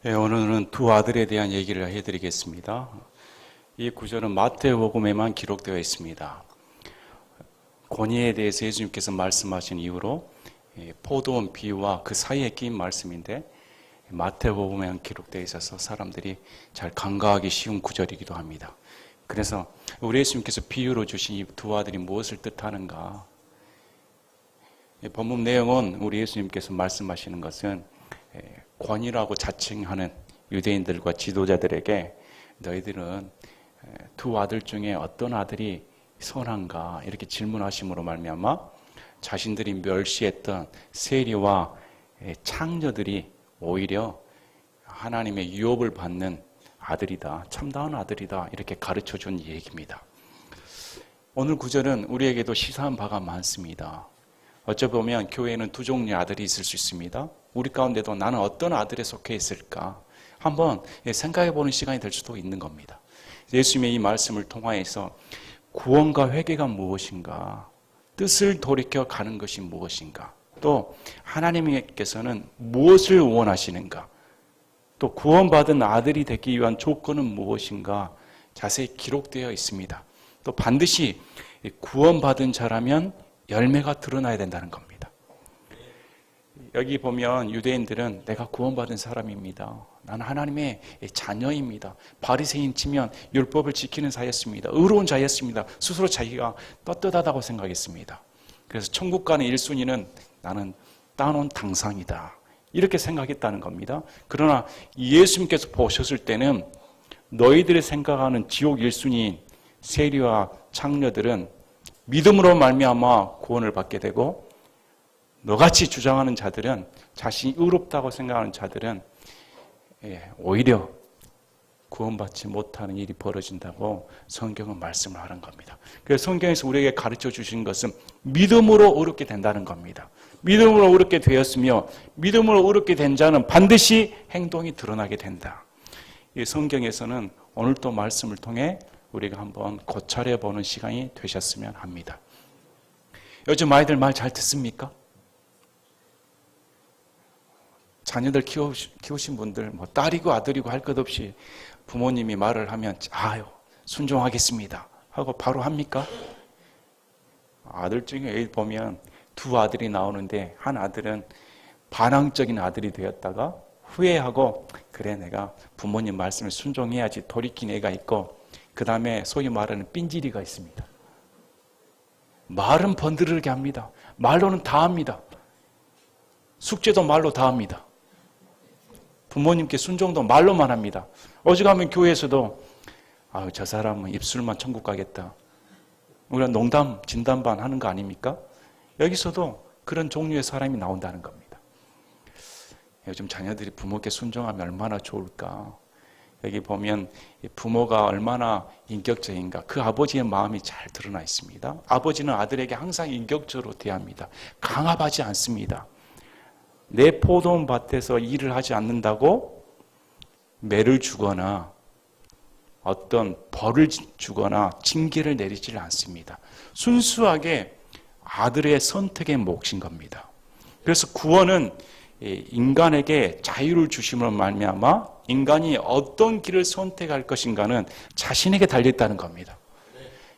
오늘은 두 아들에 대한 얘기를 해드리겠습니다. 이 구절은 마태복음에만 기록되어 있습니다. 권위에 대해서 예수님께서 말씀하신 이후로 포도원 비유와 그 사이에 끼인 말씀인데 마태복음에만 기록되어 있어서 사람들이 잘 간과하기 쉬운 구절이기도 합니다. 그래서 우리 예수님께서 비유로 주신 이 두 아들이 무엇을 뜻하는가? 본문 내용은 우리 예수님께서 말씀하시는 것은 권위라고 자칭하는 유대인들과 지도자들에게 너희들은 두 아들 중에 어떤 아들이 선한가 이렇게 질문하심으로 말미암아 자신들이 멸시했던 세리와 창녀들이 오히려 하나님의 유업을 받는 아들이다, 참다운 아들이다 이렇게 가르쳐준 얘기입니다. 오늘 구절은 우리에게도 시사한 바가 많습니다. 어찌 보면 교회에는 두 종류의 아들이 있을 수 있습니다. 우리 가운데도 나는 어떤 아들에 속해 있을까 한번 생각해 보는 시간이 될 수도 있는 겁니다. 예수님의 이 말씀을 통하여서 구원과 회개가 무엇인가, 뜻을 돌이켜 가는 것이 무엇인가, 또 하나님께서는 무엇을 원하시는가, 또 구원받은 아들이 되기 위한 조건은 무엇인가 자세히 기록되어 있습니다. 또 반드시 구원받은 자라면 열매가 드러나야 된다는 겁니다. 여기 보면 유대인들은 내가 구원받은 사람입니다. 나는 하나님의 자녀입니다. 바리새인 치면 율법을 지키는 자였습니다. 의로운 자였습니다. 스스로 자기가 떳떳하다고 생각했습니다. 그래서 천국 가는 1순위는 나는 따놓은 당상이다. 이렇게 생각했다는 겁니다. 그러나 예수님께서 보셨을 때는 너희들이 생각하는 지옥 1순위인 세리와 창녀들은 믿음으로 말미암아 구원을 받게 되고 너같이 주장하는 자들은 자신이 의롭다고 생각하는 자들은 오히려 구원받지 못하는 일이 벌어진다고 성경은 말씀을 하는 겁니다. 그래서 성경에서 우리에게 가르쳐 주신 것은 믿음으로 의롭게 된다는 겁니다. 믿음으로 의롭게 되었으며 믿음으로 의롭게 된 자는 반드시 행동이 드러나게 된다. 이 성경에서는 오늘 또 말씀을 통해 우리가 한번 고찰해 보는 시간이 되셨으면 합니다. 요즘 아이들 말 잘 듣습니까? 자녀들 키우신 분들 뭐 딸이고 아들이고 할 것 없이 부모님이 말을 하면 아유 순종하겠습니다 하고 바로 합니까? 아들 중에 보면 두 아들이 나오는데 한 아들은 반항적인 아들이 되었다가 후회하고 그래 내가 부모님 말씀을 순종해야지 돌이킨 애가 있고 그 다음에 소위 말하는 삔지리가 있습니다. 말은 번드르게 합니다. 말로는 다 합니다. 숙제도 말로 다 합니다. 부모님께 순종도 말로만 합니다. 어지간하면 교회에서도 저 사람은 입술만 천국 가겠다. 우리가 농담, 진담반 하는 거 아닙니까? 여기서도 그런 종류의 사람이 나온다는 겁니다. 요즘 자녀들이 부모께 순종하면 얼마나 좋을까. 여기 보면 부모가 얼마나 인격적인가 그 아버지의 마음이 잘 드러나 있습니다. 아버지는 아들에게 항상 인격적으로 대합니다. 강압하지 않습니다. 내 포도원 밭에서 일을 하지 않는다고 매를 주거나 어떤 벌을 주거나 징계를 내리지를 않습니다. 순수하게 아들의 선택의 몫인 겁니다. 그래서 구원은 인간에게 자유를 주심으로 말미암아 인간이 어떤 길을 선택할 것인가는 자신에게 달려있다는 겁니다.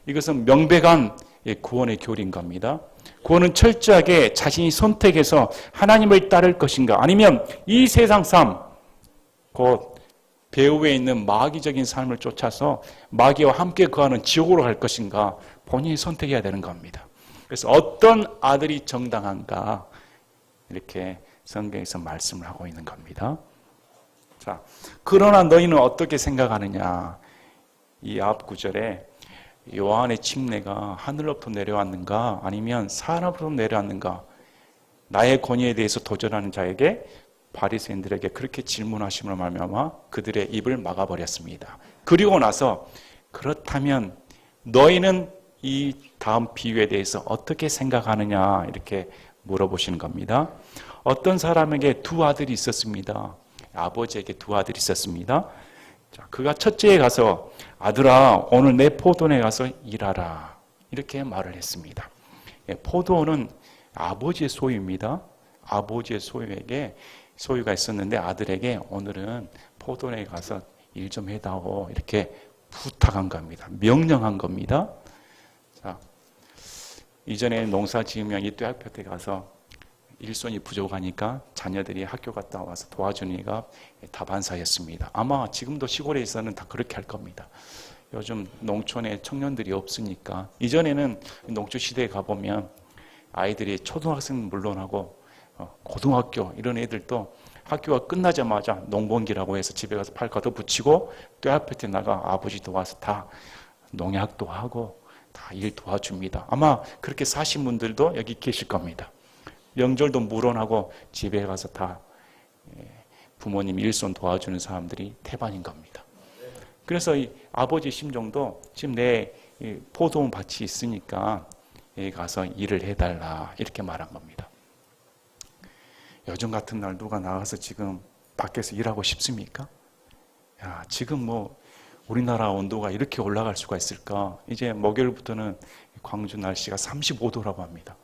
이것은 명백한 구원의 교리인 겁니다. 구원은 철저하게 자신이 선택해서 하나님을 따를 것인가 아니면 이 세상 삶, 곧 배후에 있는 마귀적인 삶을 쫓아서 마귀와 함께 거하는 지옥으로 갈 것인가 본인이 선택해야 되는 겁니다. 그래서 어떤 아들이 정당한가 이렇게 성경에서 말씀을 하고 있는 겁니다. 자, 그러나 너희는 어떻게 생각하느냐? 이 앞 구절에 요한의 침례가 하늘로부터 내려왔는가 아니면 사람으로부터 내려왔는가? 나의 권위에 대해서 도전하는 자에게 바리새인들에게 그렇게 질문하심으로 말미암아 그들의 입을 막아버렸습니다. 그리고 나서 그렇다면 너희는 이 다음 비유에 대해서 어떻게 생각하느냐 이렇게 물어보시는 겁니다. 어떤 사람에게 두 아들이 있었습니다. 아버지에게 두 아들이 있었습니다. 자, 그가 첫째에 가서 아들아 오늘 내 포도원에 가서 일하라 이렇게 말을 했습니다. 포도원은 아버지의 소유입니다. 아버지의 소유에게 소유가 있었는데 아들에게 오늘은 포도원에 가서 일 좀 해다오 이렇게 부탁한 겁니다. 명령한 겁니다. 자, 이전에 농사 지으면 이 뙤약볕에 가서 일손이 부족하니까 자녀들이 학교 갔다 와서 도와주니까 다반사였습니다. 아마 지금도 시골에서는 다 그렇게 할 겁니다. 요즘 농촌에 청년들이 없으니까 이전에는 농촌 시대에 가보면 아이들이 초등학생 물론하고 고등학교 이런 애들도 학교가 끝나자마자 농번기라고 해서 집에 가서 팔 걷어붙이고 뙤약볕에 나가 아버지 도와서 다 농약도 하고 다 일 도와줍니다. 아마 그렇게 사신 분들도 여기 계실 겁니다. 명절도 물론하고 집에 가서 다 부모님 일손 도와주는 사람들이 태반인 겁니다. 그래서 이 아버지 심정도 지금 내 포도원 밭이 있으니까 여기 가서 일을 해달라 이렇게 말한 겁니다. 요즘 같은 날 누가 나가서 지금 밖에서 일하고 싶습니까? 야, 지금 뭐 우리나라 온도가 이렇게 올라갈 수가 있을까? 이제 목요일부터는 광주 날씨가 35도라고 합니다.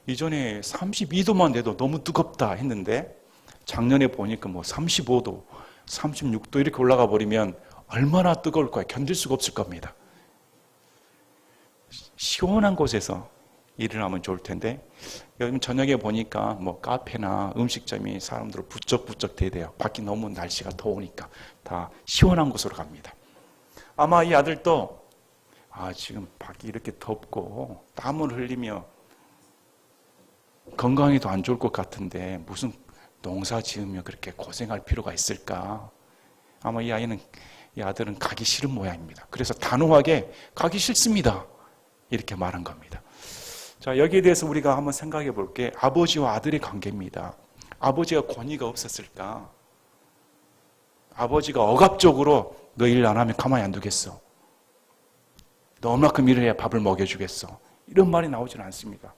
이전에 32도만 돼도 너무 뜨겁다 했는데 작년에 보니까 뭐 35도, 36도 이렇게 올라가 버리면 얼마나 뜨거울까요? 견딜 수가 없을 겁니다. 시원한 곳에서 일을 하면 좋을 텐데 요즘 저녁에 보니까 뭐 카페나 음식점이 사람들을 부쩍부쩍 대대요. 밖이 너무 날씨가 더우니까 다 시원한 곳으로 갑니다. 아마 이 아들도 지금 밖이 이렇게 덥고 땀을 흘리며 건강에도 안 좋을 것 같은데 무슨 농사 지으며 그렇게 고생할 필요가 있을까? 아마 이 아들은 가기 싫은 모양입니다. 그래서 단호하게 가기 싫습니다. 이렇게 말한 겁니다. 자, 여기에 대해서 우리가 한번 생각해 볼게. 아버지와 아들의 관계입니다. 아버지가 권위가 없었을까? 아버지가 억압적으로 너 일 안 하면 가만히 안 두겠어. 너만큼 일을 해야 밥을 먹여주겠어. 이런 말이 나오지는 않습니다.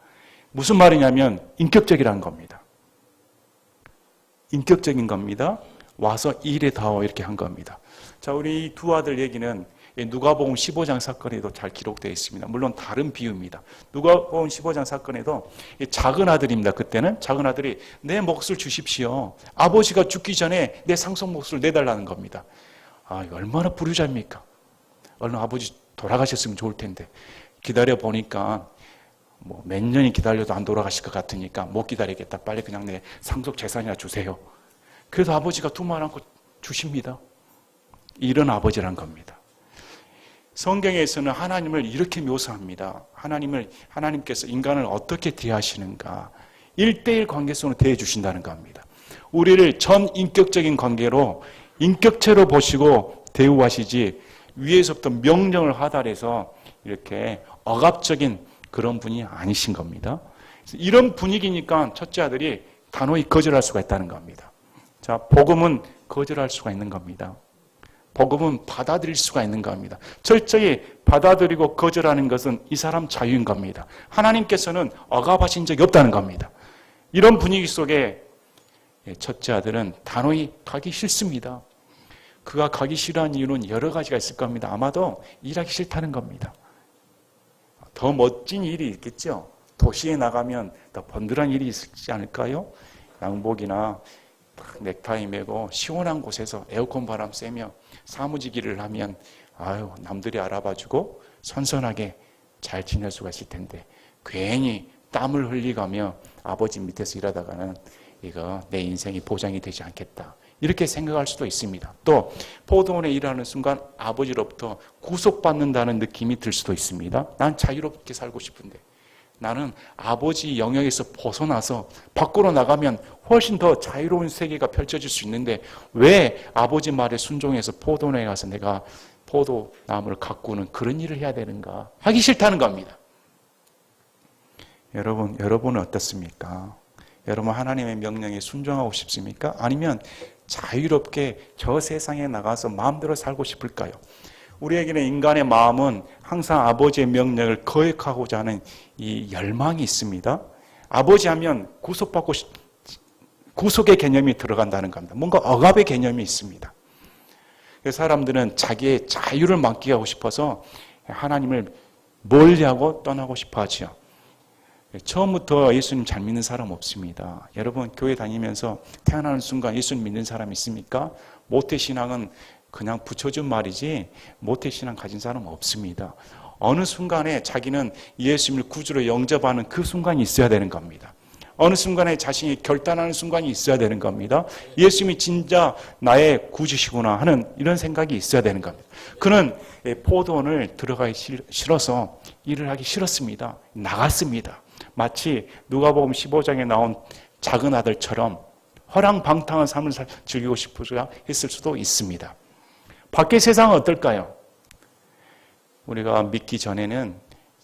무슨 말이냐면 인격적이라는 겁니다. 인격적인 겁니다. 와서 일해다오 이렇게 한 겁니다. 자, 우리 두 아들 얘기는 누가복음 15장 사건에도 잘 기록되어 있습니다. 물론 다른 비유입니다. 누가복음 15장 사건에도 작은 아들입니다. 그때는 작은 아들이 내 몫을 주십시오. 아버지가 죽기 전에 내 상속 몫을 내달라는 겁니다. 얼마나 부류자입니까? 얼른 아버지 돌아가셨으면 좋을 텐데 기다려 보니까 뭐 몇 년이 기다려도 안 돌아가실 것 같으니까 못 기다리겠다. 빨리 그냥 내 상속 재산이나 주세요. 그래서 아버지가 두말 않고 주십니다. 이런 아버지란 겁니다. 성경에서는 하나님을 이렇게 묘사합니다. 하나님께서 인간을 어떻게 대하시는가? 1:1 관계 속으로 대해 주신다는 겁니다. 우리를 전 인격적인 관계로 인격체로 보시고 대우하시지 위에서부터 명령을 하달해서 이렇게 억압적인 그런 분이 아니신 겁니다. 이런 분위기니까 첫째 아들이 단호히 거절할 수가 있다는 겁니다. 자, 복음은 거절할 수가 있는 겁니다. 복음은 받아들일 수가 있는 겁니다. 철저히 받아들이고 거절하는 것은 이 사람 자유인 겁니다. 하나님께서는 억압하신 적이 없다는 겁니다. 이런 분위기 속에 첫째 아들은 단호히 가기 싫습니다. 그가 가기 싫어하는 이유는 여러 가지가 있을 겁니다. 아마도 일하기 싫다는 겁니다. 더 멋진 일이 있겠죠. 도시에 나가면 더 번들한 일이 있지 않을까요? 양복이나 넥타이 매고 시원한 곳에서 에어컨 바람 쐬며 사무직 일을 하면 남들이 알아봐주고 선선하게 잘 지낼 수가 있을 텐데 괜히 땀을 흘리가며 아버지 밑에서 일하다가는 이거 내 인생이 보장이 되지 않겠다. 이렇게 생각할 수도 있습니다. 또 포도원에 일하는 순간 아버지로부터 구속받는다는 느낌이 들 수도 있습니다. 난 자유롭게 살고 싶은데 나는 아버지 영역에서 벗어나서 밖으로 나가면 훨씬 더 자유로운 세계가 펼쳐질 수 있는데 왜 아버지 말에 순종해서 포도원에 가서 내가 포도나무를 가꾸는 그런 일을 해야 되는가? 하기 싫다는 겁니다. 여러분은 어떻습니까? 여러분 하나님의 명령에 순종하고 싶습니까? 아니면 자유롭게 저 세상에 나가서 마음대로 살고 싶을까요? 우리에게는 인간의 마음은 항상 아버지의 명령을 거역하고자 하는 이 열망이 있습니다. 아버지 하면 구속의 개념이 들어간다는 겁니다. 뭔가 억압의 개념이 있습니다. 사람들은 자기의 자유를 만끽하고 싶어서 하나님을 멀리하고 떠나고 싶어 하지요. 처음부터 예수님 잘 믿는 사람 없습니다. 여러분 교회 다니면서 태어나는 순간 예수님 믿는 사람 있습니까? 모태신앙은 그냥 붙여준 말이지 모태신앙 가진 사람 없습니다. 어느 순간에 자기는 예수님을 구주로 영접하는 그 순간이 있어야 되는 겁니다. 어느 순간에 자신이 결단하는 순간이 있어야 되는 겁니다. 예수님이 진짜 나의 구주시구나 하는 이런 생각이 있어야 되는 겁니다. 그는 포도원을 들어가기 싫어서 일을 하기 싫었습니다. 나갔습니다. 마치 누가복음 15장에 나온 작은 아들처럼 허랑방탕한 삶을 즐기고 싶어서 했을 수도 있습니다. 밖의 세상은 어떨까요? 우리가 믿기 전에는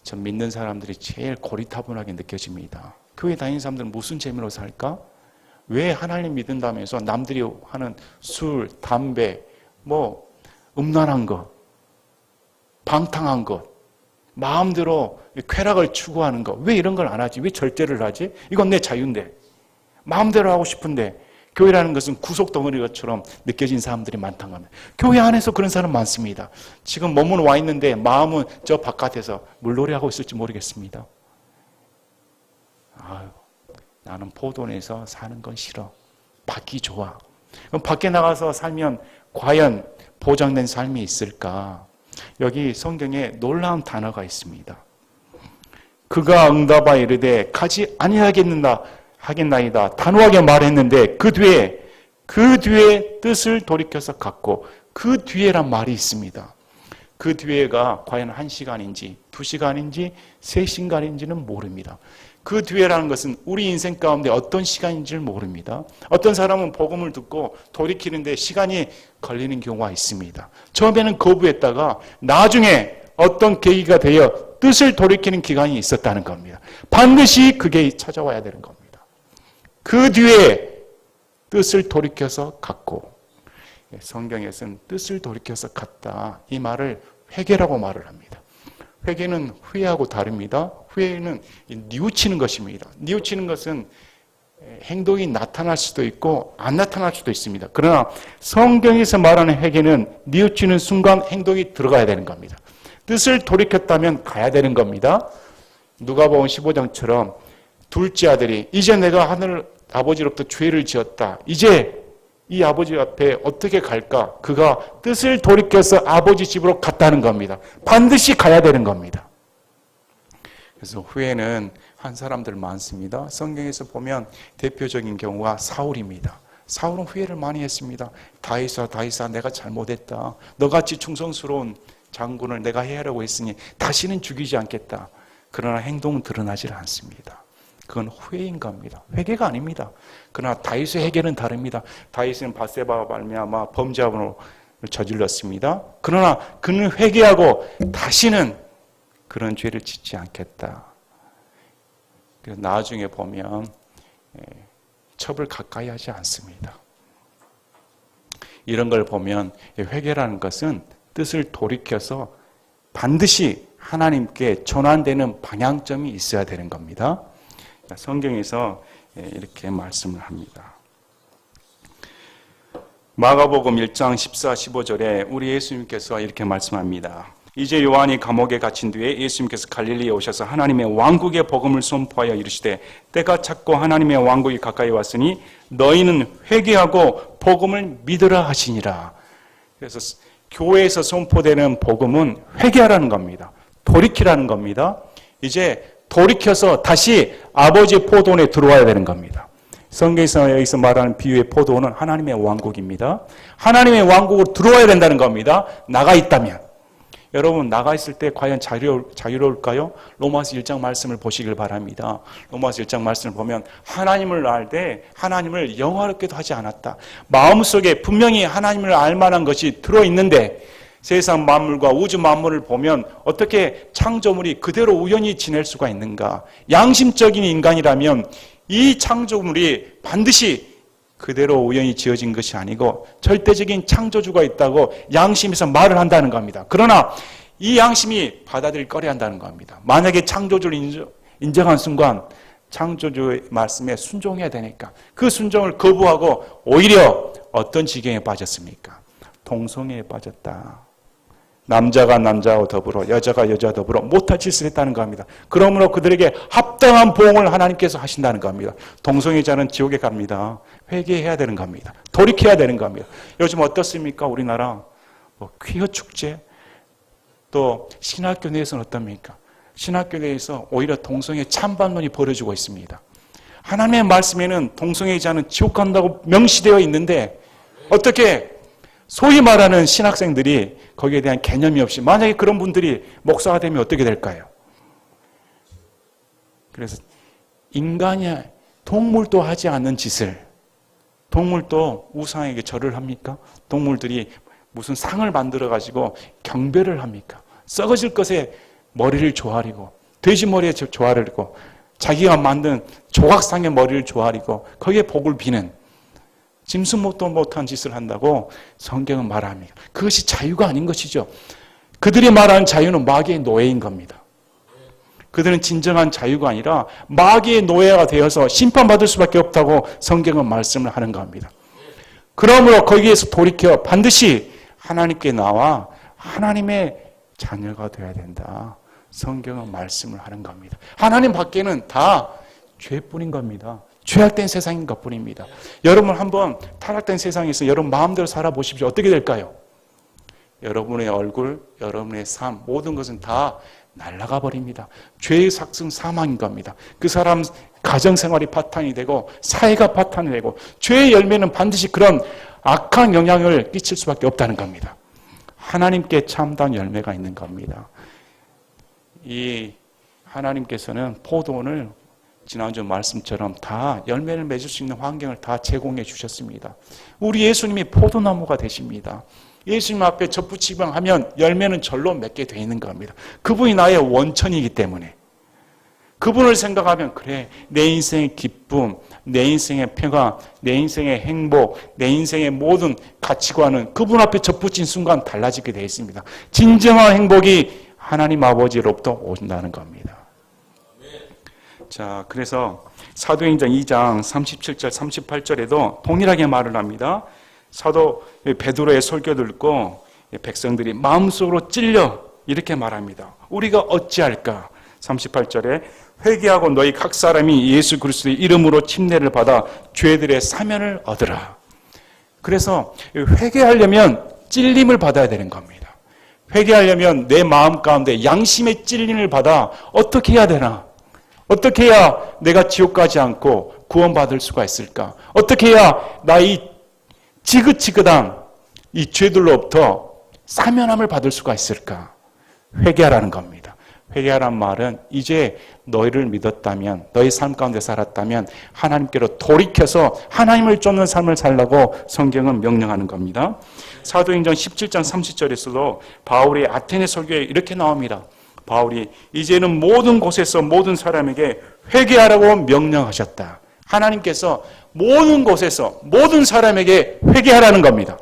전 믿는 사람들이 제일 고리타분하게 느껴집니다. 교회 다니는 사람들은 무슨 재미로 살까? 왜 하나님 믿는다면서 남들이 하는 술, 담배, 음란한 것, 방탕한 것, 마음대로 쾌락을 추구하는 것, 왜 이런 걸 안 하지? 왜 절제를 하지? 이건 내 자유인데, 마음대로 하고 싶은데, 교회라는 것은 구속덩어리처럼 느껴진 사람들이 많다는 겁니다. 교회 안에서 그런 사람 많습니다. 지금 몸은 와 있는데 마음은 저 바깥에서 물놀이하고 있을지 모르겠습니다. 아유, 나는 포도원에서 사는 건 싫어. 밖이 좋아. 그럼 밖에 나가서 살면 과연 보장된 삶이 있을까? 여기 성경에 놀라운 단어가 있습니다. 그가 응답하여 이르되 가지 아니하겠나이다 단호하게 말했는데 그 뒤에 뜻을 돌이켜서 갔고 그 뒤에란 말이 있습니다. 그 뒤에가 과연 1시간인지 2시간인지 3시간인지는 모릅니다. 그 뒤에라는 것은 우리 인생 가운데 어떤 시간인지를 모릅니다. 어떤 사람은 복음을 듣고 돌이키는데 시간이 걸리는 경우가 있습니다. 처음에는 거부했다가 나중에 어떤 계기가 되어 뜻을 돌이키는 기간이 있었다는 겁니다. 반드시 그게 찾아와야 되는 겁니다. 그 뒤에 뜻을 돌이켜서 갔고, 성경에서는 뜻을 돌이켜서 갔다 이 말을 회개라고 말을 합니다. 회개는 후회하고 다릅니다. 후회는 뉘우치는 것입니다. 뉘우치는 것은 행동이 나타날 수도 있고 안 나타날 수도 있습니다. 그러나 성경에서 말하는 회개는 뉘우치는 순간 행동이 들어가야 되는 겁니다. 뜻을 돌이켰다면 가야 되는 겁니다. 누가복음 15장처럼 둘째 아들이 이제 내가 하늘 아버지로부터 죄를 지었다. 이제 이 아버지 앞에 어떻게 갈까? 그가 뜻을 돌이켜서 아버지 집으로 갔다는 겁니다. 반드시 가야 되는 겁니다. 그래서 후회는 한 사람들 많습니다. 성경에서 보면 대표적인 경우가 사울입니다. 사울은 후회를 많이 했습니다. 다윗아 내가 잘못했다. 너같이 충성스러운 장군을 내가 해하려고 했으니 다시는 죽이지 않겠다. 그러나 행동은 드러나지 않습니다. 그건 후회인 겁니다. 회개가 아닙니다. 그러나 다윗의 회개는 다릅니다. 다윗은 밧세바와 말미암아 범죄함으로 저질렀습니다. 그러나 그는 회개하고 다시는 그런 죄를 짓지 않겠다. 그래서 나중에 보면 첩을 가까이 하지 않습니다. 이런 걸 보면 회개라는 것은 뜻을 돌이켜서 반드시 하나님께 전환되는 방향점이 있어야 되는 겁니다. 성경에서 이렇게 말씀을 합니다. 마가복음 1장 14, 15절에 우리 예수님께서 이렇게 말씀합니다. 이제 요한이 감옥에 갇힌 뒤에 예수님께서 갈릴리에 오셔서 하나님의 왕국의 복음을 선포하여 이르시되 때가 찼고 하나님의 왕국이 가까이 왔으니 너희는 회개하고 복음을 믿으라 하시니라. 그래서 교회에서 선포되는 복음은 회개하라는 겁니다. 돌이키라는 겁니다. 이제 돌이켜서 다시 아버지의 포도원에 들어와야 되는 겁니다. 성경에서 여기서 말하는 비유의 포도원은 하나님의 왕국입니다. 하나님의 왕국으로 들어와야 된다는 겁니다. 나가 있다면. 여러분 나가 있을 때 과연 자유로울까요? 로마서 1장 말씀을 보시길 바랍니다. 로마서 1장 말씀을 보면 하나님을 알 때 하나님을 영화롭게도 하지 않았다. 마음속에 분명히 하나님을 알 만한 것이 들어있는데 세상 만물과 우주 만물을 보면 어떻게 창조물이 그대로 우연히 지낼 수가 있는가? 양심적인 인간이라면 이 창조물이 반드시 그대로 우연히 지어진 것이 아니고 절대적인 창조주가 있다고 양심에서 말을 한다는 겁니다. 그러나 이 양심이 받아들일 거래야 한다는 겁니다. 만약에 창조주를 인정한 순간 창조주의 말씀에 순종해야 되니까 그 순종을 거부하고 오히려 어떤 지경에 빠졌습니까? 동성애에 빠졌다. 남자가 남자와 더불어 여자가 여자와 더불어 못할 짓을 했다는 겁니다. 그러므로 그들에게 합당한 보응을 하나님께서 하신다는 겁니다. 동성애자는 지옥에 갑니다. 회개해야 되는 겁니다. 돌이켜야 되는 겁니다. 요즘 어떻습니까? 우리나라 퀴어 축제, 또 신학교 내에서는 어떻습니까? 신학교 내에서 오히려 동성애 찬반론이 벌어지고 있습니다. 하나님의 말씀에는 동성애자는 지옥 간다고 명시되어 있는데 어떻게 소위 말하는 신학생들이 거기에 대한 개념이 없이 만약에 그런 분들이 목사가 되면 어떻게 될까요? 그래서 인간이 동물도 하지 않는 짓을, 동물도 우상에게 절을 합니까? 동물들이 무슨 상을 만들어 가지고 경배를 합니까? 썩어질 것에 머리를 조아리고 돼지 머리에 조아리고 자기가 만든 조각상의 머리를 조아리고 거기에 복을 비는 짐승목도 못한 짓을 한다고 성경은 말합니다. 그것이 자유가 아닌 것이죠. 그들이 말하는 자유는 마귀의 노예인 겁니다. 그들은 진정한 자유가 아니라 마귀의 노예가 되어서 심판받을 수밖에 없다고 성경은 말씀을 하는 겁니다. 그러므로 거기에서 돌이켜 반드시 하나님께 나와 하나님의 자녀가 되어야 된다. 성경은 말씀을 하는 겁니다. 하나님 밖에는 다 죄뿐인 겁니다. 죄악된 세상인 것뿐입니다. 여러분 한번 타락된 세상에서 여러분 마음대로 살아보십시오. 어떻게 될까요? 여러분의 얼굴, 여러분의 삶, 모든 것은 다 날아가 버립니다. 죄의 삭슨 사망인 겁니다. 그 사람 가정생활이 파탄이 되고 사회가 파탄이 되고 죄의 열매는 반드시 그런 악한 영향을 끼칠 수밖에 없다는 겁니다. 하나님께 참다운 열매가 있는 겁니다. 이 하나님께서는 포도원을 지난주 말씀처럼 다 열매를 맺을 수 있는 환경을 다 제공해 주셨습니다. 우리 예수님이 포도나무가 되십니다. 예수님 앞에 접붙이기만 하면 열매는 절로 맺게 되어 있는 겁니다. 그분이 나의 원천이기 때문에 그분을 생각하면 그래, 내 인생의 기쁨, 내 인생의 평화, 내 인생의 행복, 내 인생의 모든 가치관은 그분 앞에 접붙인 순간 달라지게 되어 있습니다. 진정한 행복이 하나님 아버지로부터 온다는 겁니다. 자, 그래서 사도행전 2장 37절 38절에도 동일하게 말을 합니다. 사도 베드로의 설교 듣고 백성들이 마음속으로 찔려 이렇게 말합니다. 우리가 어찌할까? 38절에 회개하고 너희 각 사람이 예수 그리스도의 이름으로 침례를 받아 죄들의 사면을 얻으라. 그래서 회개하려면 찔림을 받아야 되는 겁니다. 회개하려면 내 마음 가운데 양심의 찔림을 받아 어떻게 해야 되나? 어떻게 해야 내가 지옥 가지 않고 구원받을 수가 있을까? 어떻게 해야 나의 지긋지긋한 이 죄들로부터 사면함을 받을 수가 있을까? 회개하라는 겁니다. 회개하라는 말은 이제 너희를 믿었다면, 너희 삶 가운데 살았다면 하나님께로 돌이켜서 하나님을 쫓는 삶을 살라고 성경은 명령하는 겁니다. 사도행전 17장 30절에서도 바울의 아테네 설교에 이렇게 나옵니다. 바울이 이제는 모든 곳에서 모든 사람에게 회개하라고 명령하셨다. 하나님께서 모든 곳에서 모든 사람에게 회개하라는 겁니다.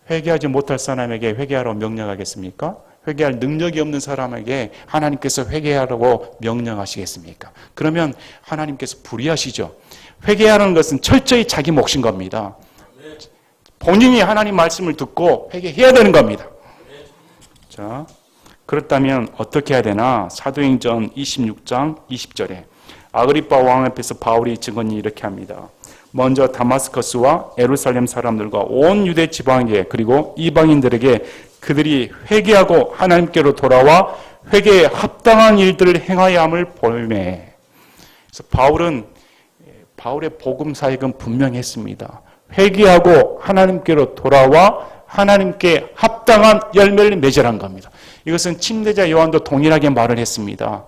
회개하지 못할 사람에게 회개하라고 명령하겠습니까? 회개할 능력이 없는 사람에게 하나님께서 회개하라고 명령하시겠습니까? 그러면 하나님께서 불의하시죠. 회개하는 것은 철저히 자기 몫인 겁니다. 본인이 하나님 말씀을 듣고 회개해야 되는 겁니다. 자, 그렇다면 어떻게 해야 되나? 사도행전 26장 20절에 아그리빠 왕 앞에서 바울이 증언이 이렇게 합니다. 먼저 다마스커스와 예루살렘 사람들과 온 유대 지방에 그리고 이방인들에게 그들이 회개하고 하나님께로 돌아와 회개에 합당한 일들을 행하여 함을 보매. 그래서 바울의 복음 사역은 분명했습니다. 회개하고 하나님께로 돌아와 하나님께 합당한 열매를 맺으라는 겁니다. 이것은 침례자 요한도 동일하게 말을 했습니다.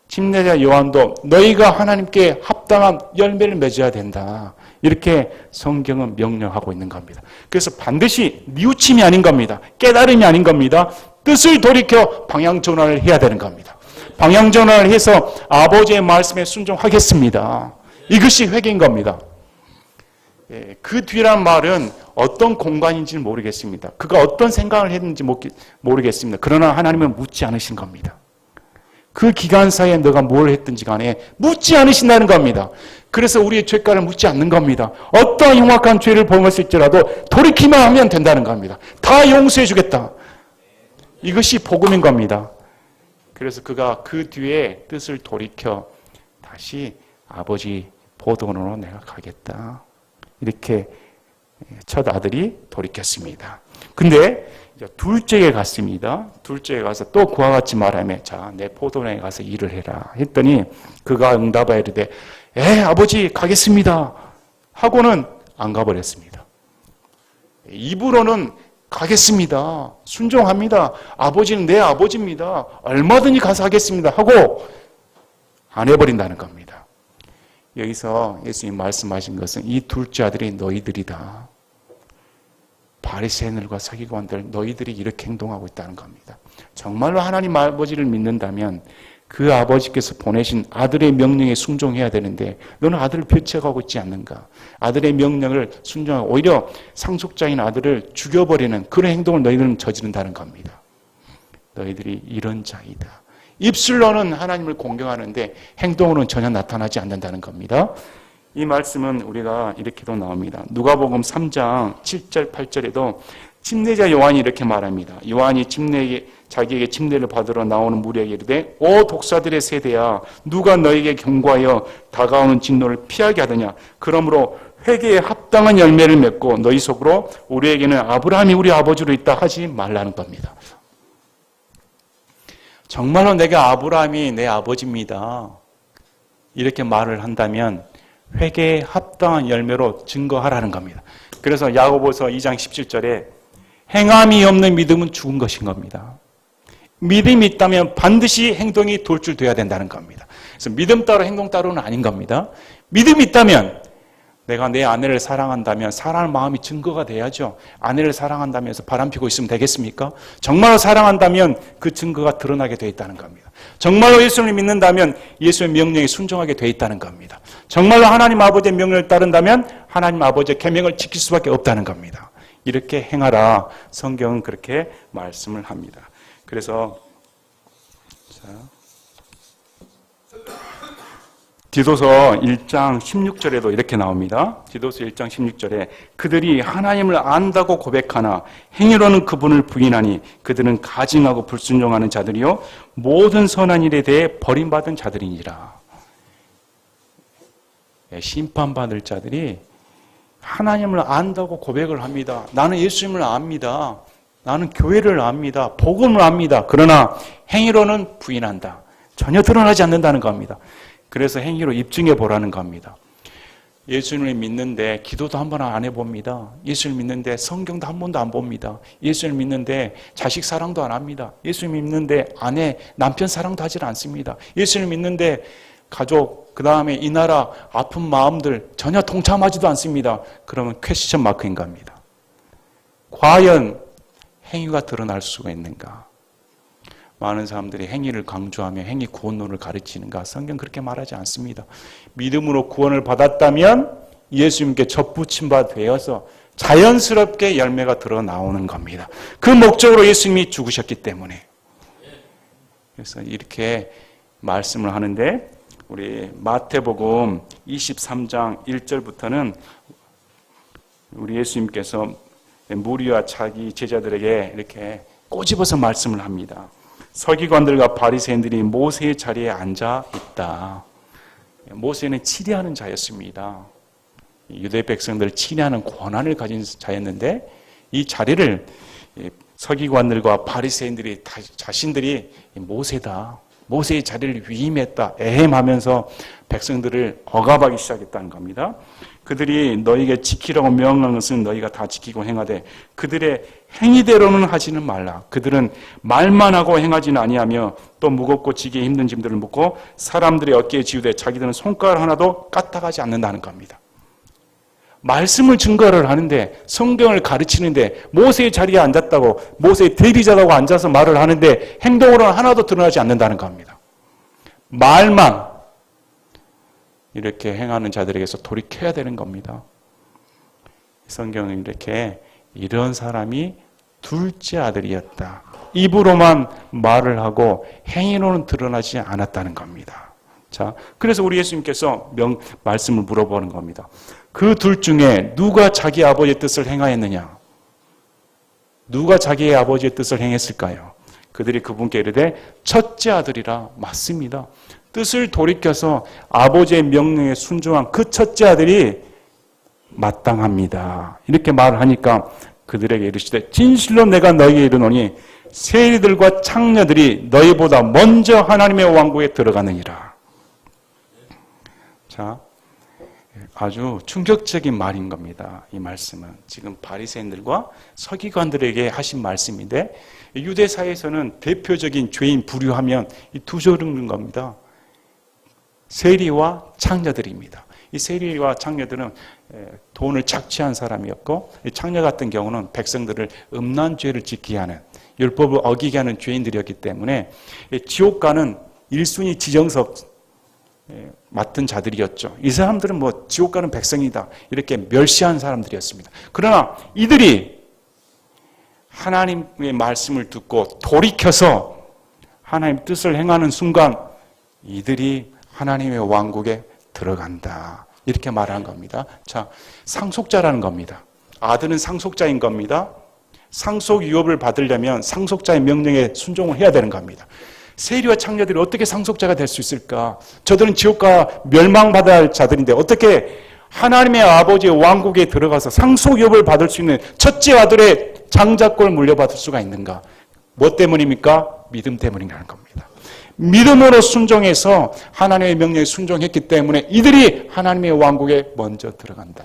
침례자 요한도 너희가 하나님께 합당한 열매를 맺어야 된다. 이렇게 성경은 명령하고 있는 겁니다. 그래서 반드시 뉘우침이 아닌 겁니다. 깨달음이 아닌 겁니다. 뜻을 돌이켜 방향 전환을 해야 되는 겁니다. 방향 전환을 해서 아버지의 말씀에 순종하겠습니다. 이것이 회개인 겁니다. 그 뒤란 말은 어떤 공간인지는 모르겠습니다. 그가 어떤 생각을 했는지 모르겠습니다. 그러나 하나님은 묻지 않으신 겁니다. 그 기간 사이에 너가 뭘 했든지 간에 묻지 않으신다는 겁니다. 그래서 우리의 죄가를 묻지 않는 겁니다. 어떠한 흉악한 죄를 범했을지라도 돌이키만 하면 된다는 겁니다. 다 용서해 주겠다. 이것이 복음인 겁니다. 그래서 그가 그 뒤에 뜻을 돌이켜 다시 아버지 보돈으로 내가 가겠다. 이렇게 첫 아들이 돌이켰습니다. 근데 둘째에 갔습니다. 둘째에 가서 또 그와 같이 말하며 자, 내 포도원에 가서 일을 해라 했더니 그가 응답하여 이르되 아버지 가겠습니다 하고는 안 가버렸습니다. 입으로는 가겠습니다. 순종합니다. 아버지는 내 아버지입니다. 얼마든지 가서 하겠습니다 하고 안 해버린다는 겁니다. 여기서 예수님 말씀하신 것은 이 둘째 아들이 너희들이다. 바리새인들과 서기관들 너희들이 이렇게 행동하고 있다는 겁니다. 정말로 하나님 아버지를 믿는다면 그 아버지께서 보내신 아들의 명령에 순종해야 되는데 너는 아들을 배척하고 있지 않는가? 아들의 명령을 순종하고 오히려 상속자인 아들을 죽여버리는 그런 행동을 너희들은 저지른다는 겁니다. 너희들이 이런 자이다. 입술로는 하나님을 공경하는데 행동으로는 전혀 나타나지 않는다는 겁니다. 이 말씀은 우리가 이렇게도 나옵니다. 누가복음 3장 7절 8절에도 침례자 요한이 이렇게 말합니다. 요한이 자기에게 침례를 받으러 나오는 무리에게 이르되 오 독사들의 세대야 누가 너에게 경고하여 다가오는 진노를 피하게 하더냐. 그러므로 회개에 합당한 열매를 맺고 너희 속으로 우리에게는 아브라함이 우리 아버지로 있다 하지 말라는 겁니다. 정말로 내가 아브라함이 내 아버지입니다. 이렇게 말을 한다면 회개에 합당한 열매로 증거하라는 겁니다. 그래서 야고보서 2장 17절에 행함이 없는 믿음은 죽은 것인 겁니다. 믿음이 있다면 반드시 행동이 돌출돼야 된다는 겁니다. 그래서 믿음 따로 행동 따로는 아닌 겁니다. 믿음이 있다면 내가 내 아내를 사랑한다면 사랑하는 마음이 증거가 돼야죠. 아내를 사랑한다면서 바람피고 있으면 되겠습니까? 정말로 사랑한다면 그 증거가 드러나게 돼 있다는 겁니다. 정말로 예수를 믿는다면 예수의 명령에 순종하게 돼 있다는 겁니다. 정말로 하나님 아버지의 명령을 따른다면 하나님 아버지의 계명을 지킬 수밖에 없다는 겁니다. 이렇게 행하라. 성경은 그렇게 말씀을 합니다. 그래서 디도서 1장 16절에도 이렇게 나옵니다. 디도서 1장 16절에 그들이 하나님을 안다고 고백하나 행위로는 그분을 부인하니 그들은 가증하고 불순종하는 자들이요 모든 선한 일에 대해 버림받은 자들이니라. 심판받을 자들이 하나님을 안다고 고백을 합니다. 나는 예수님을 압니다. 나는 교회를 압니다. 복음을 압니다. 그러나 행위로는 부인한다. 전혀 드러나지 않는다는 겁니다. 그래서 행위로 입증해 보라는 겁니다. 예수님을 믿는데 기도도 한 번 안 해봅니다. 예수를 믿는데 성경도 한 번도 안 봅니다. 예수를 믿는데 자식 사랑도 안 합니다. 예수를 믿는데 아내, 남편 사랑도 하질 않습니다. 예수를 믿는데 가족, 그 다음에 이 나라 아픈 마음들 전혀 동참하지도 않습니다. 그러면 퀘스천 마크인 겁니다. 과연 행위가 드러날 수가 있는가? 많은 사람들이 행위를 강조하며 행위 구원론을 가르치는가? 성경 그렇게 말하지 않습니다. 믿음으로 구원을 받았다면 예수님께 접붙임 바 되어서 자연스럽게 열매가 드러나오는 겁니다. 그 목적으로 예수님이 죽으셨기 때문에. 그래서 이렇게 말씀을 하는데 우리 마태복음 23장 1절부터는 우리 예수님께서 무리와 자기 제자들에게 이렇게 꼬집어서 말씀을 합니다. 서기관들과 바리새인들이 모세의 자리에 앉아 있다. 모세는 치리하는 자였습니다. 유대 백성들을 치리하는 권한을 가진 자였는데 이 자리를 서기관들과 바리새인들이 자신들이 모세다. 모세의 자리를 위임했다. 에헴하면서 백성들을 억압하기 시작했다는 겁니다. 그들이 너희에게 지키라고 명령한 것은 너희가 다 지키고 행하되 그들의 행위대로는 하지는 말라. 그들은 말만 하고 행하지는 아니하며 또 무겁고 지기 힘든 짐들을 묻고 사람들의 어깨에 지우되 자기들은 손가락 하나도 까딱하지 않는다는 겁니다. 말씀을 증거를 하는데 성경을 가르치는데 모세의 자리에 앉았다고 모세의 대리자라고 앉아서 말을 하는데 행동으로는 하나도 드러나지 않는다는 겁니다. 말만 이렇게 행하는 자들에게서 돌이켜야 되는 겁니다. 성경은 이렇게 이런 사람이 둘째 아들이었다. 입으로만 말을 하고 행위로는 드러나지 않았다는 겁니다. 자, 그래서 우리 예수님께서 말씀을 물어보는 겁니다. 그 둘 중에 누가 자기 아버지의 뜻을 행하였느냐? 누가 자기의 아버지의 뜻을 행했을까요? 그들이 그분께 이르되 첫째 아들이라. 맞습니다. 뜻을 돌이켜서 아버지의 명령에 순종한 그 첫째 아들이 마땅합니다. 이렇게 말을 하니까 그들에게 이르시되 진실로 내가 너희에게 이르노니 세리들과 창녀들이 너희보다 먼저 하나님의 왕국에 들어가느니라. 자, 아주 충격적인 말인 겁니다. 이 말씀은 지금 바리새인들과 서기관들에게 하신 말씀인데, 유대사에서는 대표적인 죄인 부류하면 이 두 종류인 겁니다. 세리와 창녀들입니다. 이 세리와 창녀들은 돈을 착취한 사람이었고, 창녀 같은 경우는 백성들을 음란 죄를 짓게 하는, 율법을 어기게 하는 죄인들이었기 때문에 지옥 가는 1순위 지정석 맡은 자들이었죠. 이 사람들은 뭐 지옥 가는 백성이다 이렇게 멸시한 사람들이었습니다. 그러나 이들이 하나님의 말씀을 듣고 돌이켜서 하나님 뜻을 행하는 순간 이들이 하나님의 왕국에 들어간다. 이렇게 말한 겁니다. 자, 상속자라는 겁니다. 아들은 상속자인 겁니다. 상속 유업을 받으려면 상속자의 명령에 순종을 해야 되는 겁니다. 세리와 창녀들이 어떻게 상속자가 될 수 있을까? 저들은 지옥과 멸망받아야 할 자들인데 어떻게 하나님의 아버지의 왕국에 들어가서 상속 유업을 받을 수 있는 첫째 아들의 장자권을 물려받을 수가 있는가? 뭐 때문입니까? 믿음 때문이라는 겁니다. 믿음으로 순종해서 하나님의 명령에 순종했기 때문에 이들이 하나님의 왕국에 먼저 들어간다.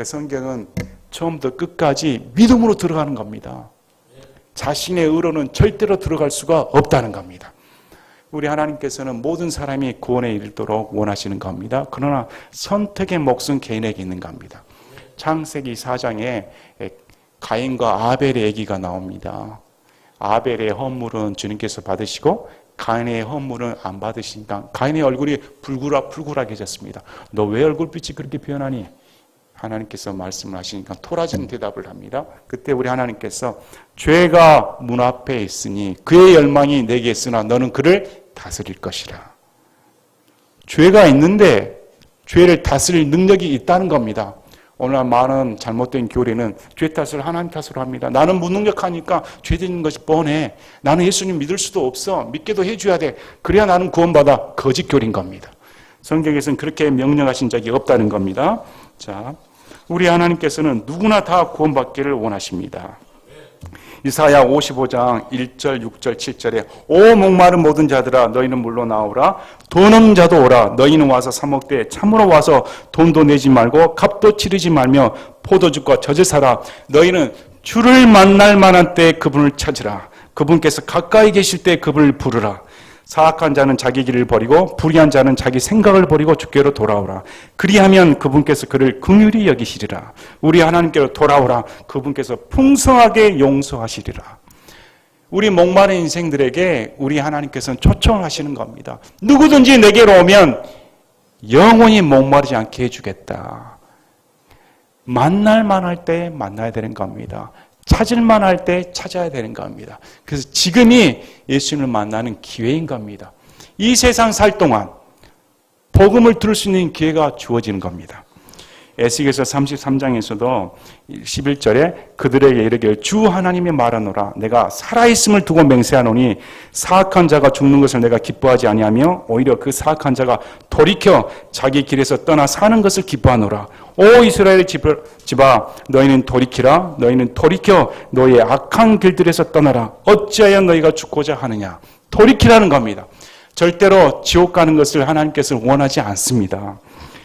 성경은 처음부터 끝까지 믿음으로 들어가는 겁니다. 자신의 의로는 절대로 들어갈 수가 없다는 겁니다. 우리 하나님께서는 모든 사람이 구원에 이르도록 원하시는 겁니다. 그러나 선택의 몫은 개인에게 있는 겁니다. 창세기 4장에 가인과 아벨의 얘기가 나옵니다. 아벨의 헌물은 주님께서 받으시고 가인의 헌물은 안 받으시니까 가인의 얼굴이 불그락해졌습니다. 너 왜 얼굴빛이 그렇게 변하니? 하나님께서 말씀을 하시니까 토라진 대답을 합니다. 그때 우리 하나님께서 죄가 문 앞에 있으니 그의 열망이 내게 있으나 너는 그를 다스릴 것이라. 죄가 있는데 죄를 다스릴 능력이 있다는 겁니다. 오늘 많은 잘못된 교리는 죄 탓을 하나님 탓으로 합니다. 나는 무능력하니까 죄되는 것이 뻔해. 나는 예수님 믿을 수도 없어. 믿게도 해줘야 돼. 그래야 나는 구원받아. 거짓 교리인 겁니다. 성경에서는 그렇게 명령하신 적이 없다는 겁니다. 자, 우리 하나님께서는 누구나 다 구원받기를 원하십니다. 이사야 55장 1절, 6절, 7절에 오 목마른 모든 자들아 너희는 물러나오라. 돈 없는 자도 오라. 너희는 와서 사 먹되 참으로 와서 돈도 내지 말고 값도 치르지 말며 포도주과 젖을 사라. 너희는 주를 만날 만한 때에 그분을 찾으라. 그분께서 가까이 계실 때 그분을 부르라. 사악한 자는 자기 길을 버리고 불의한 자는 자기 생각을 버리고 주께로 돌아오라. 그리하면 그분께서 그를 긍휼히 여기시리라. 우리 하나님께로 돌아오라. 그분께서 풍성하게 용서하시리라. 우리 목마른 인생들에게 우리 하나님께서는 초청하시는 겁니다. 누구든지 내게로 오면 영원히 목마르지 않게 해주겠다. 만날 만할 때 만나야 되는 겁니다. 찾을만 할 때 찾아야 되는 겁니다. 그래서 지금이 예수님을 만나는 기회인 겁니다. 이 세상 살 동안 복음을 들을 수 있는 기회가 주어지는 겁니다. 에스겔서 33장에서도 11절에 그들에게 이르기를 주 하나님이 말하노라. 내가 살아있음을 두고 맹세하노니 사악한 자가 죽는 것을 내가 기뻐하지 아니하며 오히려 그 사악한 자가 돌이켜 자기 길에서 떠나 사는 것을 기뻐하노라. 오 이스라엘의 집아 너희는 돌이키라. 너희는 돌이켜 너희의 악한 길들에서 떠나라. 어찌하여 너희가 죽고자 하느냐. 돌이키라는 겁니다. 절대로 지옥 가는 것을 하나님께서는 원하지 않습니다.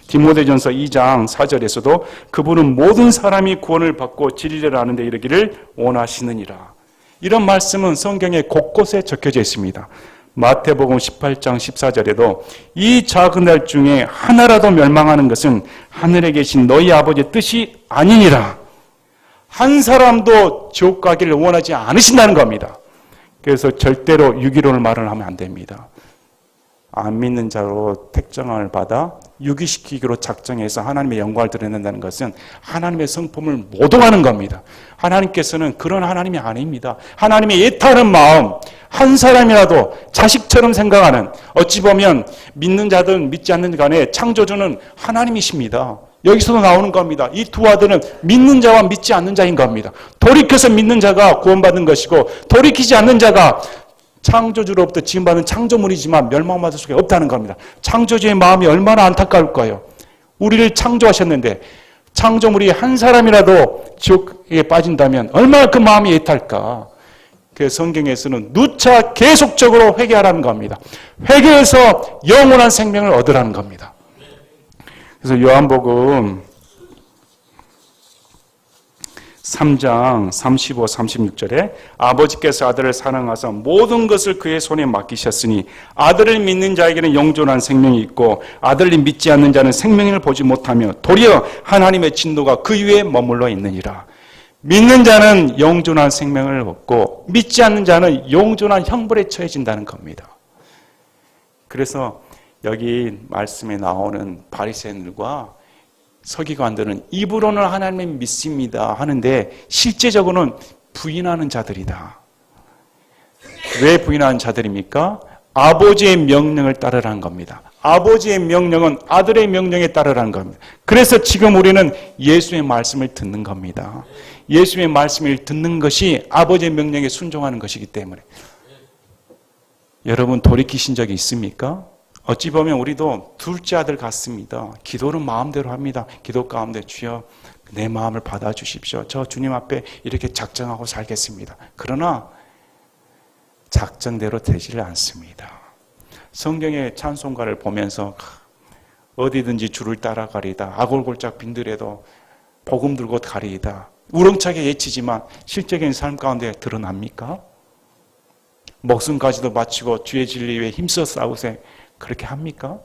디모데전서 2장 4절에서도 그분은 모든 사람이 구원을 받고 진리를 아는 데 이르기를 원하시느니라. 이런 말씀은 성경에 곳곳에 적혀져 있습니다. 마태복음 18장 14절에도 이 작은 날 중에 하나라도 멸망하는 것은 하늘에 계신 너희 아버지의 뜻이 아니니라. 한 사람도 지옥 가기를 원하지 않으신다는 겁니다. 그래서 절대로 유기론을 말을 하면 안 됩니다. 안 믿는 자로 택정을 받아 유기시키기로 작정해서 하나님의 영광을 드러낸다는 것은 하나님의 성품을 모독하는 겁니다. 하나님께서는 그런 하나님이 아닙니다. 하나님의 애타는 마음, 한 사람이라도 자식처럼 생각하는, 어찌 보면 믿는 자든 믿지 않는 간에 창조주는 하나님이십니다. 여기서도 나오는 겁니다. 이 두 아들은 믿는 자와 믿지 않는 자인 겁니다. 돌이켜서 믿는 자가 구원받는 것이고 돌이키지 않는 자가 창조주로부터 지음받은 창조물이지만 멸망받을 수가 없다는 겁니다. 창조주의 마음이 얼마나 안타까울까요? 우리를 창조하셨는데 창조물이 한 사람이라도 지옥에 빠진다면 얼마나 그 마음이 애탈까? 그 성경에서는 누차 계속적으로 회개하라는 겁니다. 회개해서 영원한 생명을 얻으라는 겁니다. 그래서 요한복음 3장 35, 36절에 아버지께서 아들을 사랑하사 모든 것을 그의 손에 맡기셨으니 아들을 믿는 자에게는 영존한 생명이 있고 아들을 믿지 않는 자는 생명을 보지 못하며 도리어 하나님의 진노가 그 위에 머물러 있느니라. 믿는 자는 영존한 생명을 얻고 믿지 않는 자는 영존한 형벌에 처해진다는 겁니다. 그래서 여기 말씀에 나오는 바리새인들과 서기관들은 입으로는 하나님을 믿습니다 하는데 실제적으로는 부인하는 자들이다. 왜 부인하는 자들입니까? 아버지의 명령을 따르라는 겁니다. 아버지의 명령은 아들의 명령에 따르라는 겁니다. 그래서 지금 우리는 예수의 말씀을 듣는 겁니다. 예수의 말씀을 듣는 것이 아버지의 명령에 순종하는 것이기 때문에. 여러분 돌이키신 적이 있습니까? 어찌 보면 우리도 둘째 아들 같습니다. 기도는 마음대로 합니다. 기도 가운데 주여 내 마음을 받아주십시오. 저 주님 앞에 이렇게 작정하고 살겠습니다. 그러나 작정대로 되지를 않습니다. 성경의 찬송가를 보면서 어디든지 주를 따라가리다. 아골골짝 빈들에도 복음 들고 가리이다. 우렁차게 외치지만 실제적인 삶 가운데 드러납니까? 목숨까지도 바치고 주의 진리 위해 힘써 싸우세요. 그렇게 합니까?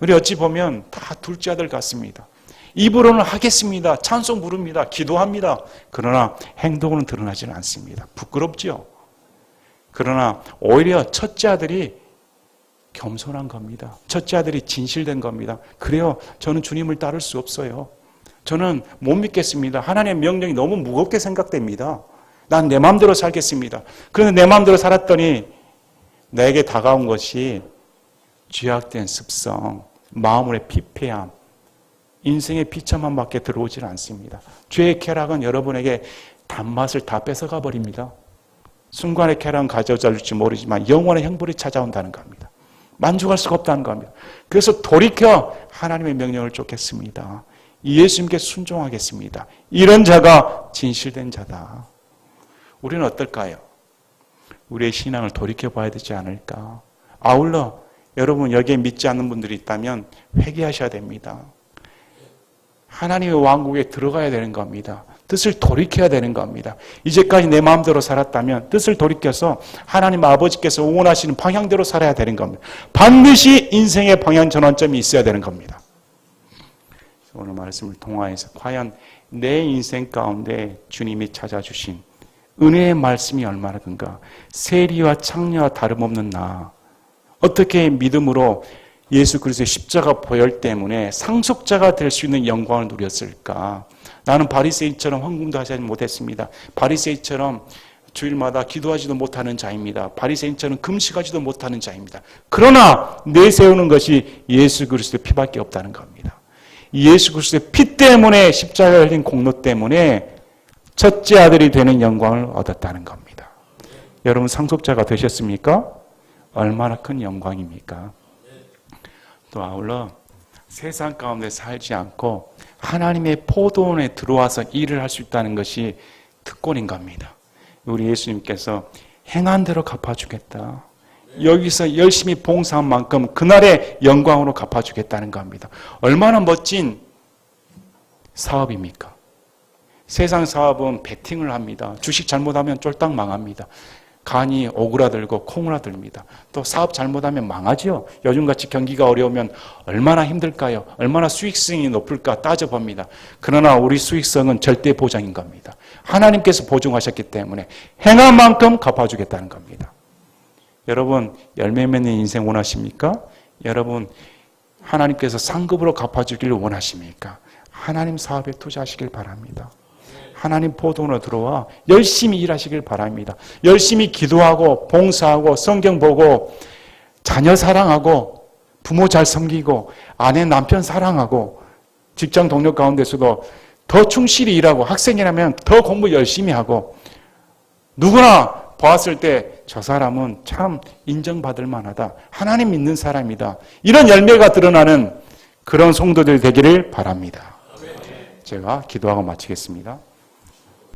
우리 어찌 보면 다 둘째 아들 같습니다. 입으로는 하겠습니다. 찬송 부릅니다. 기도합니다. 그러나 행동으로는 드러나지는 않습니다. 부끄럽지요. 그러나 오히려 첫째 아들이 겸손한 겁니다. 첫째 아들이 진실된 겁니다. 그래요. 저는 주님을 따를 수 없어요. 저는 못 믿겠습니다. 하나님의 명령이 너무 무겁게 생각됩니다. 난 내 마음대로 살겠습니다. 그런데 내 마음대로 살았더니 내게 다가온 것이 죄악된 습성, 마음의 피폐함, 인생의 비참함밖에 들어오질 않습니다. 죄의 쾌락은 여러분에게 단맛을 다 뺏어가 버립니다. 순간의 쾌락은 가져다 줄지 모르지만 영원의 형벌이 찾아온다는 겁니다. 만족할 수가 없다는 겁니다. 그래서 돌이켜 하나님의 명령을 쫓겠습니다. 예수님께 순종하겠습니다. 이런 자가 진실된 자다. 우리는 어떨까요? 우리의 신앙을 돌이켜봐야 되지 않을까? 아울러 여러분 여기에 믿지 않는 분들이 있다면 회개하셔야 됩니다. 하나님의 왕국에 들어가야 되는 겁니다. 뜻을 돌이켜야 되는 겁니다. 이제까지 내 마음대로 살았다면 뜻을 돌이켜서 하나님 아버지께서 원하시는 방향대로 살아야 되는 겁니다. 반드시 인생의 방향 전환점이 있어야 되는 겁니다. 오늘 말씀을 통하여서 과연 내 인생 가운데 주님이 찾아주신 은혜의 말씀이 얼마나 큰가. 세리와 창녀와 다름없는 나, 어떻게 믿음으로 예수 그리스도의 십자가 보혈 때문에 상속자가 될 수 있는 영광을 누렸을까? 나는 바리새인처럼 헌금도 하지 못했습니다. 바리새인처럼 주일마다 기도하지도 못하는 자입니다. 바리새인처럼 금식하지도 못하는 자입니다. 그러나 내세우는 것이 예수 그리스도의 피밖에 없다는 겁니다. 예수 그리스도의 피 때문에 십자가에 흘린 공로 때문에 첫째 아들이 되는 영광을 얻었다는 겁니다. 여러분 상속자가 되셨습니까? 얼마나 큰 영광입니까? 또 아울러 세상 가운데 살지 않고 하나님의 포도원에 들어와서 일을 할 수 있다는 것이 특권인 겁니다. 우리 예수님께서 행한 대로 갚아주겠다. 여기서 열심히 봉사한 만큼 그날의 영광으로 갚아주겠다는 겁니다. 얼마나 멋진 사업입니까? 세상 사업은 베팅을 합니다. 주식 잘못하면 쫄딱 망합니다. 간이 오그라들고 콩그라듭니다. 또 사업 잘못하면 망하죠. 요즘같이 경기가 어려우면 얼마나 힘들까요? 얼마나 수익성이 높을까 따져봅니다. 그러나 우리 수익성은 절대 보장인 겁니다. 하나님께서 보증하셨기 때문에 행한 만큼 갚아주겠다는 겁니다. 여러분 열매 맺는 인생 원하십니까? 여러분 하나님께서 상급으로 갚아주기를 원하십니까? 하나님 사업에 투자하시길 바랍니다. 하나님 포도원으로 들어와 열심히 일하시길 바랍니다. 열심히 기도하고 봉사하고 성경 보고 자녀 사랑하고 부모 잘 섬기고 아내 남편 사랑하고 직장 동료 가운데서도 더 충실히 일하고 학생이라면 더 공부 열심히 하고 누구나 보았을 때 저 사람은 참 인정받을 만하다. 하나님 믿는 사람이다. 이런 열매가 드러나는 그런 성도들 되기를 바랍니다. 제가 기도하고 마치겠습니다.